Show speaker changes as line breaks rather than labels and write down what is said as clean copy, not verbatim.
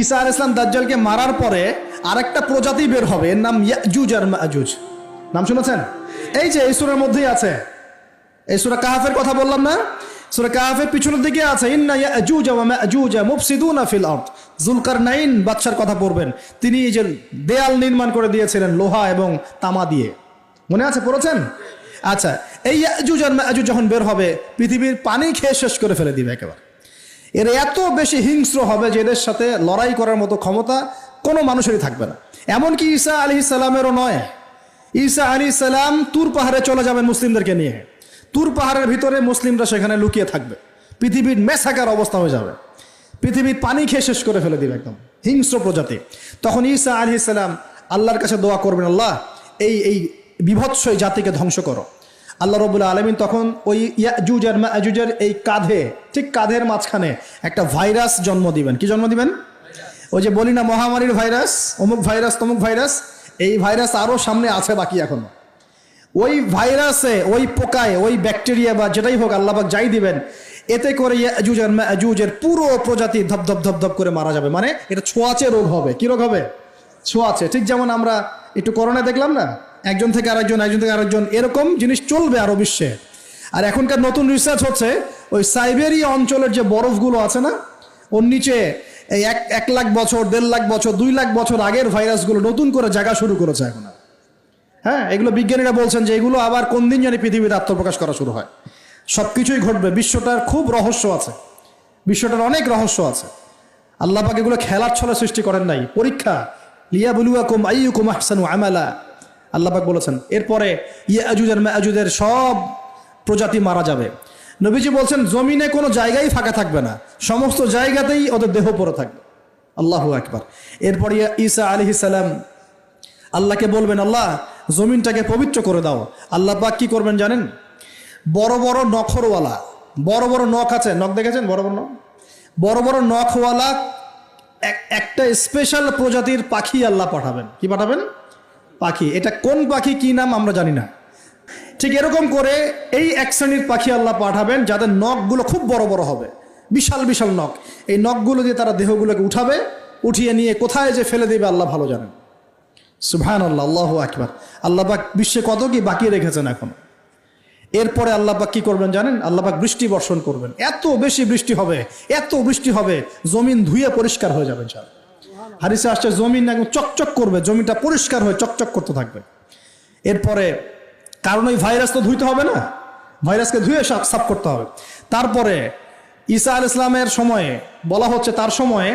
ঈসা আলাইহিস সালাম দাজ্জালকে মারার পরে আরেকটা প্রজাতি বের হবে, এর নাম ইয়াজুজ আর মাজুজ। নাম শুনেছেন? এই যে এই সূরার মধ্যেই আছে, এই সূরা কাহাফের কথা বললাম না, সূরা কাহাফের পিছনের দিকে আছে ইন্না ইয়াজুজ ওয়া মাজুজ মুফসিদুনা ফিল আরদ। যুলকারনাইন বাদশার কথা পড়বেন, তিনি এই যে দেয়াল নির্মাণ করে দিয়েছিলেন লোহা এবং তামা দিয়ে, মনে আছে, পড়েছেন? আচ্ছা, এই ইয়াজুজ আর মাজুজ যখন বের হবে পৃথিবীর পানি খেয়ে শেষ করে ফেলে দিবে একেবারে। এর এত বেশি হিংস্র হবে যে এদের সাথে লড়াই করার মতো ক্ষমতা কোনো মানুষেরই থাকবে না। এমনকি ঈসা আলাইহিস সালামেরও নয়। ঈসা আলাইহিস সালাম তুর পাহাড়ে চলে যাবেন মুসলিমদেরকে নিয়ে, তুর পাহাড়ের ভিতরে মুসলিমরা সেখানে লুকিয়ে থাকবে, পৃথিবীর মেসাকার অবস্থা হয়ে যাবে, পৃথিবীর পানি খেয়ে শেষ করে ফেলে দিবে, একদম হিংস্র প্রজাতি। তখন ঈসা আলাইহিস সালাম আল্লাহর কাছে দোয়া করবেন, আল্লাহ এই বিভৎস এই জাতিকে ধ্বংস করো। আল্লাহ রাব্বুল আলামিন তখন ওই ইয়াজুজ আর মাজুজের এই কাঁধে, ঠিক কাঁধের মাঝখানে একটা ভাইরাস জন্ম দিবেন। কি জন্ম দিবেন? ওই যে বলি না মহামারীর ভাইরাস, অমুক ভাইরাস তমুক ভাইরাস, এই ভাইরাস আরও সামনে আছে বাকি এখনো। ওই ভাইরাসে, ওই পোকায়, ওই ব্যাকটেরিয়া বা যেটাই হোক আল্লাহ পাক যাই দিবেন, এতে করে ইয়াজুজ আর মাজুজের পুরো প্রজাতি ধপ ধপ ধপ করে মারা যাবে। মানে এটা ছোঁয়াচে রোগ হবে। কি রোগ হবে? ছোঁয়াচে। ঠিক যেমন আমরা একটু করোনা দেখলাম না, একজন থেকে আরেকজন, একজন থেকে আরেকজন, এরকম জিনিস চলবে আরো বিশ্বে। আর এখনকার নতুন রিসার্চ হচ্ছে ওই সাইবেরিয়া অঞ্চলের যে বরফগুলো আছে না, ওর নিচে এই 1 লাখ বছর, 1.5 লাখ বছর, 2 লাখ বছর আগের ভাইরাসগুলো নতুন করে জায়গা শুরু করেছে এখন। হ্যাঁ, এগুলো বিজ্ঞানীরা বলছেন যে এগুলো আবার কোন দিন জানি পৃথিবীতে আত্মপ্রকাশ করা শুরু হয়। সব কিছুই ঘটবে। বিশ্বটার খুব রহস্য আছে, বিশ্বটার অনেক রহস্য আছে। আল্লাহ পাক এগুলো খেলার ছলে সৃষ্টি করেন নাই, পরীক্ষা। লিয়াবলুয়াকুম আইয়ুকুম আহসানু আমালা, আল্লাহ পাক বলেছেন। এরপরে ইয়াজুজ আর মাজুজের সব প্রজাতি মারা যাবে। নবীজি বলছেন জমিনে কোনো জায়গায় ফাঁকা থাকবে না, সমস্ত জায়গাতেই ওদের দেহ পড়ে থাকবে। আল্লাহু আকবার। এরপরে ঈসা আলাইহিস সালাম আল্লাহকে বলবেন, আল্লাহ জমিনটাকে পবিত্র করে দাও। আল্লাহ পাক কি করবেন জানেন? বড় বড় নখরওয়ালা, বড় বড় নখ আছে, নখ দেখেছেন? বড় বড় নখ, বড় বড় নখওয়ালা একটা স্পেশাল প্রজাতির পাখি আল্লাহ পাঠাবেন। কি পাঠাবেন? পাখি। এটা কোন পাখি, কি নাম আমরা জানি না। ঠিক এরকম করে এই এক শ্রেণীর পাখি আল্লাহ পাঠাবেন যাদের নখগুলো খুব বড় বড় হবে, বিশাল বিশাল নখ। এই নখগুলো দিয়ে তারা দেহগুলোকে উঠাবে, উঠিয়ে নিয়ে কোথায় যে ফেলে দেবে আল্লাহ ভালো জানেন। সুবহানাল্লাহ, আল্লাহু আকবার। আল্লাহ পাক বিশ্বে কত কি বাকি রেখেছেন এখন। এরপরে আল্লাহ পাক কি করবেন জানেন? আল্লাহ পাক বৃষ্টি বর্ষণ করবেন। এত বেশি বৃষ্টি হবে, এত বৃষ্টি হবে, জমিন ধুয়ে পরিষ্কার হয়ে যাবে। হাদিসে আসছে জমিন একদম চকচক করবে, জমিটা পরিষ্কার হয়ে চকচক করতে থাকবে। এরপরে কারণ ওই ভাইরাস তো ধুইতে হবে না, ভাইরাসকে ধুয়ে সাফ করতে হবে। তারপরে ঈসা আলাইহিস সালামের সময়ে বলা হচ্ছে, তার সময়ে